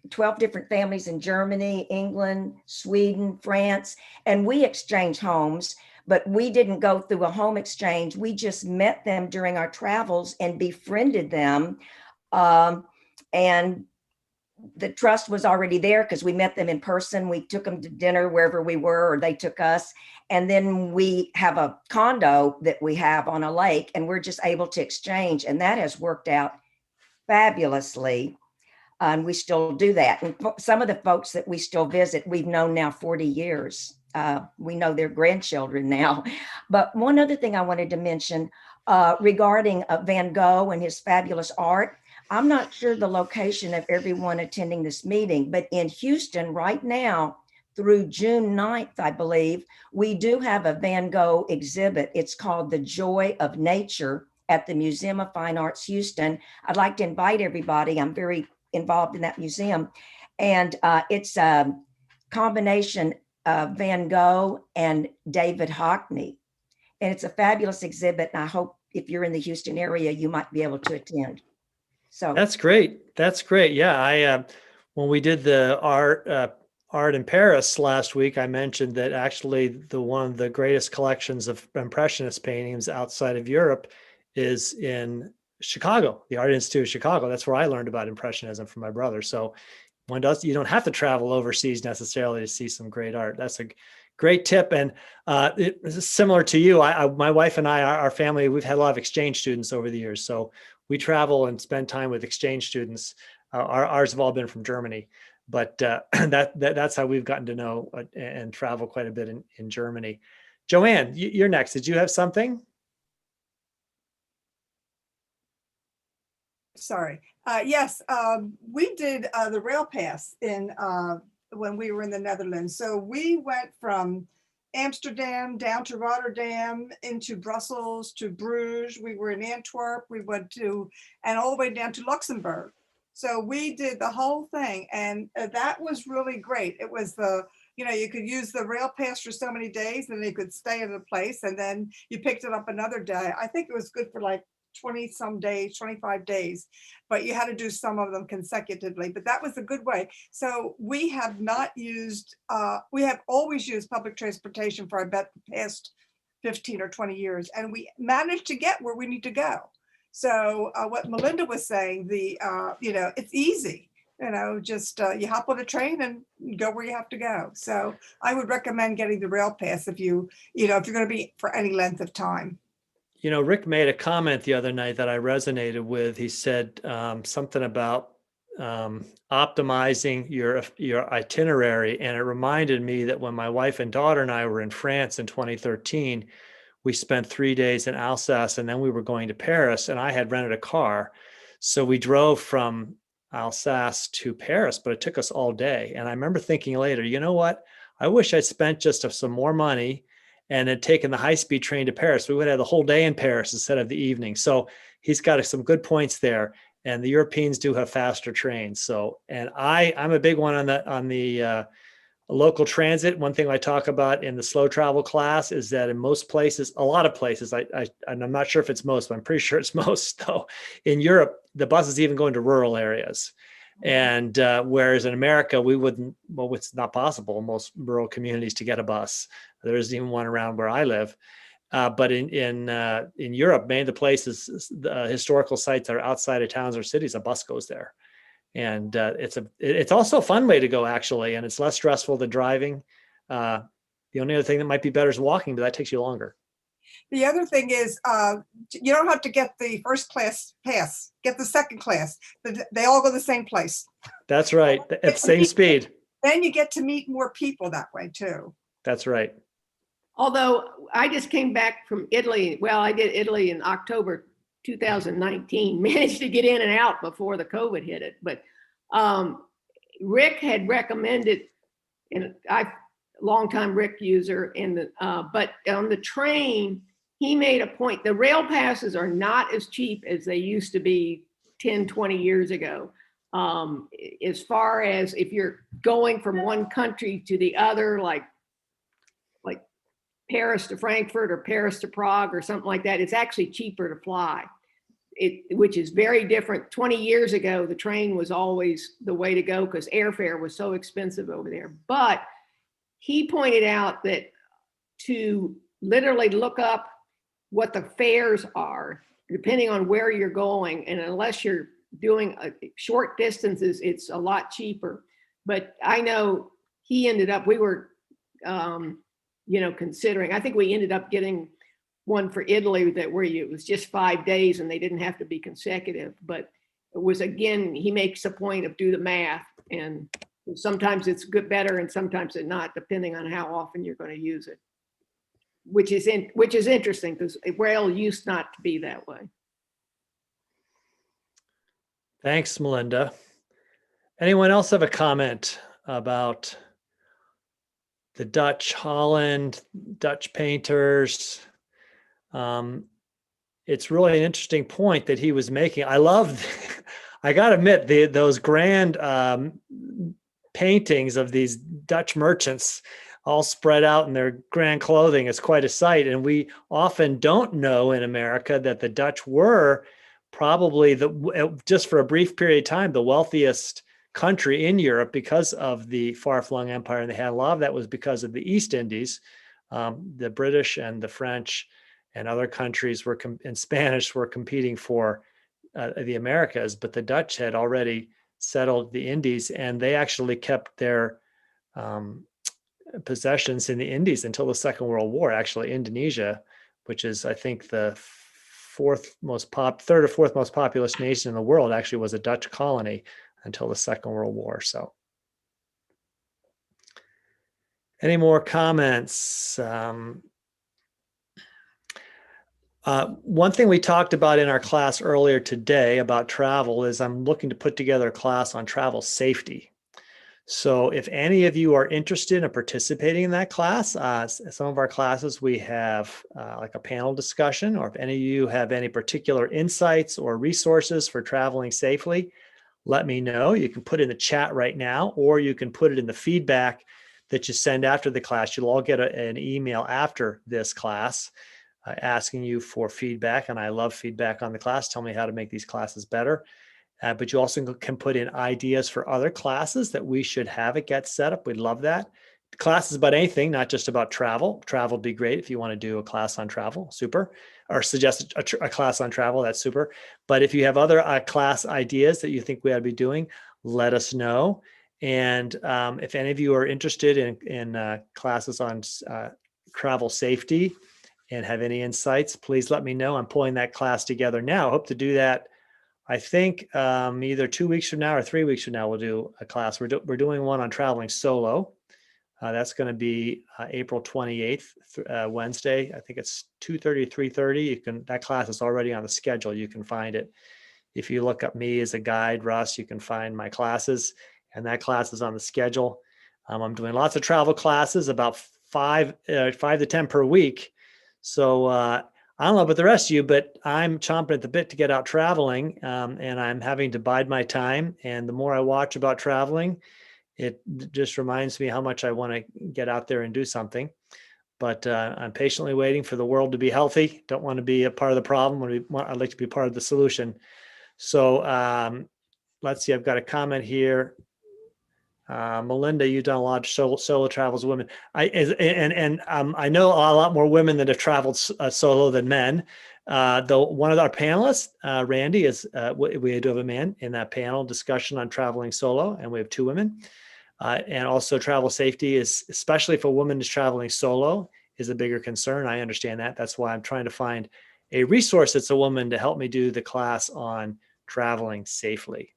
12 different families in Germany, England, Sweden, France, and we exchange homes. But we didn't go through a home exchange. We just met them during our travels and befriended them. And the trust was already there because we met them in person. We took them to dinner wherever we were, or they took us. And then we have a condo that we have on a lake, and we're just able to exchange. And that has worked out fabulously. And we still do that. And some of the folks that we still visit, we've known now 40 years. We know their grandchildren now. But one other thing I wanted to mention regarding Van Gogh and his fabulous art, I'm not sure the location of everyone attending this meeting, but in Houston right now through June 9th, I believe, we do have a Van Gogh exhibit. It's called The Joy of Nature at the Museum of Fine Arts, Houston. I'd like to invite everybody. I'm very involved in that museum. And it's a combination Van Gogh and David Hockney. And it's a fabulous exhibit. And I hope if you're in the Houston area, you might be able to attend. So That's great. That's great. Yeah. I, when we did the art in Paris last week, I mentioned that actually one of the greatest collections of Impressionist paintings outside of Europe is in Chicago, the Art Institute of Chicago. That's where I learned about Impressionism from my brother. So you don't have to travel overseas necessarily to see some great art. That's a great tip. And it's similar to you. My wife and I, our family, we've had a lot of exchange students over the years. So we travel and spend time with exchange students. Ours have all been from Germany, but that's how we've gotten to know and travel quite a bit in Germany. Joanne, you're next. Did you have something? Sorry. Yes, we did the rail pass when we were in the Netherlands. So we went from Amsterdam down to Rotterdam, into Brussels, to Bruges. We were in Antwerp. We went and all the way down to Luxembourg. So we did the whole thing, and that was really great. It was you could use the rail pass for so many days, and then you could stay in a place, and then you picked it up another day. I think it was good for like 20 some days, 25 days, but you had to do some of them consecutively, but that was a good way. So we have we have always used public transportation for, I bet, the past 15 or 20 years, and we managed to get where we need to go. So what Melinda was saying, it's easy, just you hop on a train and go where you have to go. So I would recommend getting the rail pass if you're going to be for any length of time. Rick made a comment the other night that I resonated with. He said something about optimizing your itinerary. And it reminded me that when my wife and daughter and I were in France in 2013, we spent 3 days in Alsace, and then we were going to Paris, and I had rented a car. So we drove from Alsace to Paris, but it took us all day. And I remember thinking later, you know what? I wish I'd spent just some more money and had taken the high-speed train to Paris. We would have the whole day in Paris instead of the evening. So he's got some good points there. And the Europeans do have faster trains. So, and I'm a big one on the local transit. One thing I talk about in the slow travel class is that in most places, a lot of places, and I'm not sure if it's most, but I'm pretty sure it's most though, in Europe, the buses even go into rural areas. And whereas in America, it's not possible in most rural communities to get a bus. There isn't even one around where I live. But in Europe, many of the places, the historical sites that are outside of towns or cities, a bus goes there. And it's also a fun way to go, actually, and it's less stressful than driving. The only other thing that might be better is walking, but that takes you longer. The other thing is, you don't have to get the first class pass, get the second class. They all go the same place. That's right. At the same speed. Then you get to meet more people that way too. That's right. Although I just came back from Italy. Well, I did Italy in October 2019, managed to get in and out before the COVID hit it. But Rick had recommended, and I longtime Rick user, but on the train, he made a point. The rail passes are not as cheap as they used to be 10, 20 years ago. As far as if you're going from one country to the other, like Paris to Frankfurt or Paris to Prague or something like that, it's actually cheaper to fly. Which is very different. 20 years ago, the train was always the way to go because airfare was so expensive over there. But he pointed out that to literally look up what the fares are, depending on where you're going, and unless you're doing short distances, it's a lot cheaper. But I know he ended up, we were, considering, I think we ended up getting one for Italy that it was just 5 days and they didn't have to be consecutive. But it was, again, he makes a point of do the math, and sometimes it's better and sometimes it's not, depending on how often you're going to use it, which is interesting because rail used not to be that way. Thanks, Melinda. Anyone else have a comment about the Dutch, Holland, Dutch painters? It's really an interesting point that he was making. I love, I got to admit, those grand paintings of these Dutch merchants all spread out in their grand clothing is quite a sight. And we often don't know in America that the Dutch were probably just for a brief period of time, the wealthiest country in Europe because of the far-flung empire. And they had a lot of that was because of the East Indies. The British and the French and other countries and Spanish were competing for the Americas, but the Dutch had already settled the Indies, and they actually kept their possessions in the Indies until the Second World War. Actually, Indonesia, which is, I think, the third or fourth most populous nation in the world, actually was a Dutch colony until the Second World War. So, any more comments? One thing we talked about in our class earlier today about travel is I'm looking to put together a class on travel safety. So if any of you are interested in participating in that class, some of our classes, we have like a panel discussion, or if any of you have any particular insights or resources for traveling safely, let me know. You can put it in the chat right now, or you can put it in the feedback that you send after the class. You'll all get an email after this class asking you for feedback. And I love feedback on the class. Tell me how to make these classes better. But you also can put in ideas for other classes that we should have at Get Set Up. We'd love that. Classes about anything, not just about travel. Travel would be great if you want to do a class on travel, super. Or suggest a class on travel, that's super. But if you have other class ideas that you think we ought to be doing, let us know. And if any of you are interested in classes on travel safety and have any insights, please let me know. I'm pulling that class together now. I hope to do that. I think either 2 weeks from now or 3 weeks from now, we'll do a class. We're doing one on traveling solo. That's going to be April 28th, Wednesday. I think it's 2:30 to 3:30. That class is already on the schedule. You can find it. If you look up me as a guide, Russ, you can find my classes, and that class is on the schedule. I'm doing lots of travel classes, about 5 to 10 per week. So I don't know about the rest of you, but I'm chomping at the bit to get out traveling, and I'm having to bide my time. And the more I watch about traveling, it just reminds me how much I want to get out there and do something. But I'm patiently waiting for the world to be healthy. Don't want to be a part of the problem. I'd like to be part of the solution. So let's see. I've got a comment here. Melinda, you've done a lot of solo travels with women. I know a lot more women that have traveled solo than men. One of our panelists, Randy, is we do have a man in that panel discussion on traveling solo, and we have 2 women. And also travel safety is, especially if a woman is traveling solo, is a bigger concern. I understand that. That's why I'm trying to find a resource that's a woman to help me do the class on traveling safely.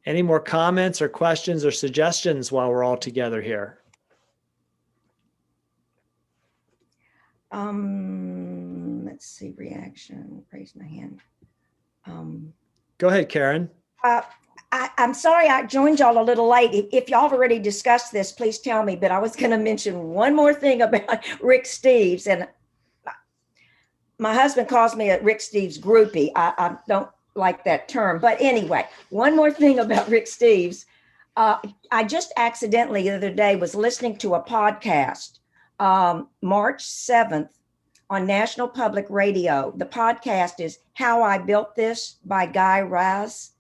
Any more comments or questions or suggestions while we're all together here? Let's see, reaction, raise my hand. Go ahead, Karen. I'm sorry I joined y'all a little late. If y'all have already discussed this, please tell me, but I was going to mention one more thing about Rick Steves. And my husband calls me a Rick Steves groupie. I don't like that term, but anyway, one more thing about Rick Steves. I just accidentally the other day was listening to a podcast, March 7th on National Public Radio. The podcast is How I Built This by Guy Raz.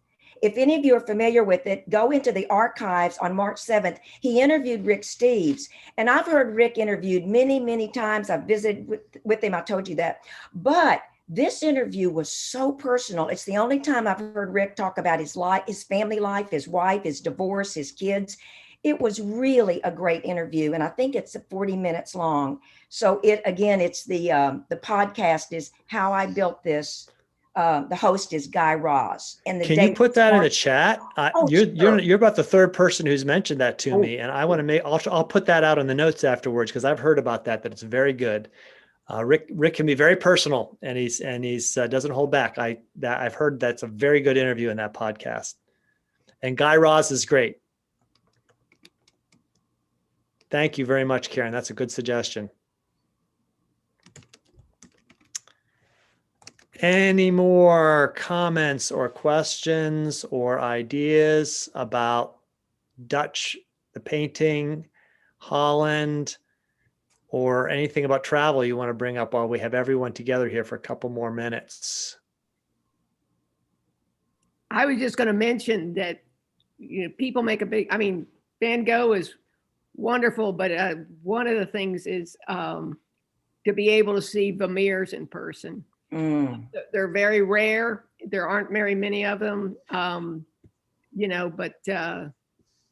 If any of you are familiar with it, go into the archives on March 7th. He interviewed Rick Steves, and I've heard Rick interviewed many, many times. I've visited with him, I told you that. But this interview was so personal. It's the only time I've heard Rick talk about his life, his family life, his wife, his divorce, his kids. It was really a great interview, and I think it's 40 minutes long. So it's the podcast is How I Built This. The host is Guy Raz. And can you put that in the chat? Sure. You're about the 3rd person who's mentioned that to me, and I want to I'll put that out in the notes afterwards because I've heard about that it's very good. Rick can be very personal, and he's doesn't hold back. I've heard that's a very good interview in that podcast, and Guy Raz is great. Thank you very much, Karen. That's a good suggestion. Any more comments or questions or ideas about Dutch, the painting, Holland, or anything about travel you want to bring up while we have everyone together here for a couple more minutes? I was just going to mention that people make a big, Van Gogh is wonderful, but one of the things is to be able to see Vermeers in person. They're very rare. There aren't very many of them, but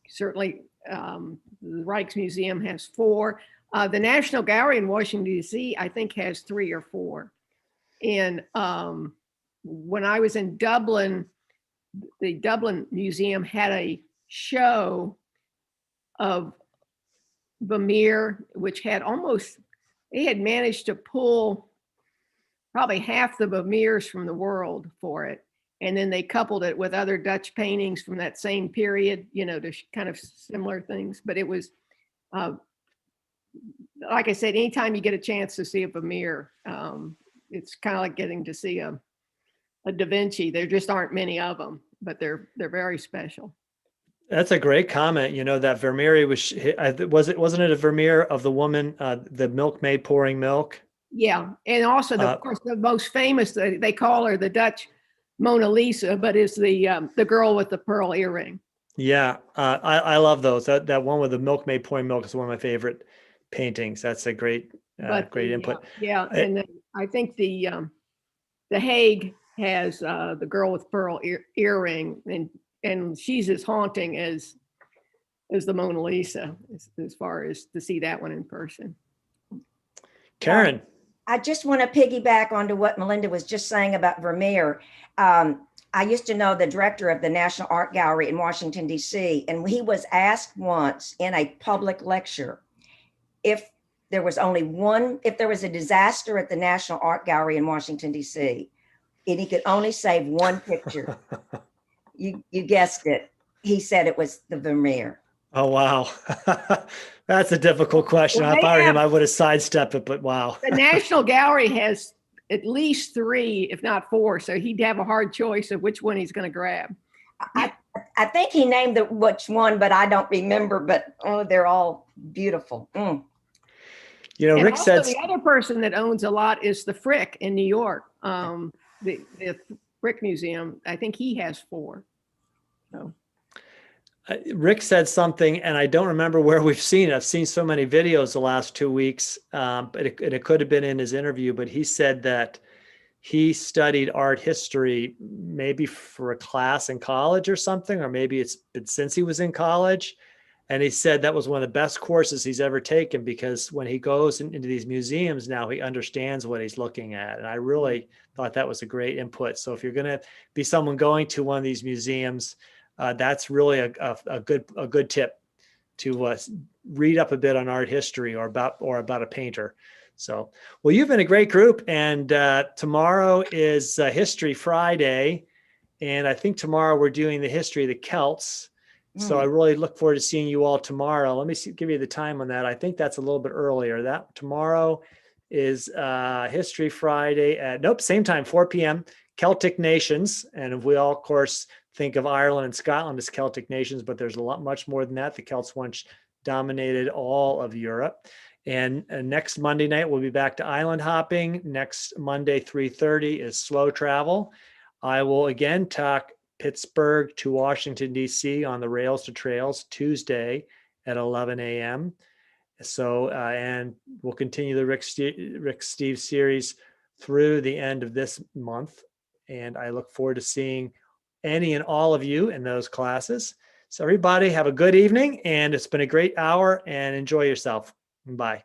certainly the Rijksmuseum has 4. The National Gallery in Washington, D.C., I think has 3 or 4. And when I was in Dublin, the Dublin Museum had a show of Vermeer, which had they had managed to pull probably half the Vermeers from the world for it. And then they coupled it with other Dutch paintings from that same period, to kind of similar things. But it was, like I said, anytime you get a chance to see a Vermeer, it's kind of like getting to see a Da Vinci. There just aren't many of them, but they're very special. That's a great comment. That Vermeer wasn't it a Vermeer of the woman, the milkmaid pouring milk? Yeah, and also of course the most famous, they call her the Dutch Mona Lisa, but is the girl with the pearl earring. Yeah, I love those. That one with the milkmaid pouring milk is one of my favorite paintings. That's a great input. Yeah, and then I think the Hague has the girl with pearl earring, and she's as haunting as the Mona Lisa as far as to see that one in person. Karen. I just want to piggyback onto what Melinda was just saying about Vermeer. I used to know the director of the National Art Gallery in Washington, D.C., and he was asked once in a public lecture if there was a disaster at the National Art Gallery in Washington, D.C., and he could only save one picture. You guessed it. He said it was the Vermeer. Oh, wow. That's a difficult question. If I were him, I would have sidestepped it, but wow. The National Gallery has at least 3, if not 4. So he'd have a hard choice of which one he's going to grab. I think he named which one, but I don't remember, but they're all beautiful. Rick said the other person that owns a lot is the Frick in New York. The Frick Museum, I think he has 4. So. Rick said something, and I don't remember where we've seen it. I've seen so many videos the last 2 weeks, but it could have been in his interview. But he said that he studied art history maybe for a class in college or something, or maybe it's been since he was in college. And he said that was one of the best courses he's ever taken, because when he goes into these museums now, he understands what he's looking at. And I really thought that was a great input. So if you're going to be someone going to one of these museums, that's really a good tip to read up a bit on art history or about a painter. So, well, you've been a great group, and tomorrow is History Friday, and I think tomorrow we're doing the history of the Celts. So I really look forward to seeing you all tomorrow. Let me give you the time on that. I think that's a little bit earlier. That tomorrow is History Friday at same time, 4 p.m. Celtic nations, and we all, of course, think of Ireland and Scotland as Celtic nations, but there's much more than that. The Celts once dominated all of Europe. And next Monday night, we'll be back to island hopping. Next Monday, 3:30 is slow travel. I will again talk Pittsburgh to Washington, D.C. on the Rails to Trails Tuesday at 11 a.m. So, and we'll continue the Rick Steves series through the end of this month. And I look forward to seeing any and all of you in those classes. So everybody have a good evening, and it's been a great hour, and enjoy yourself. Bye.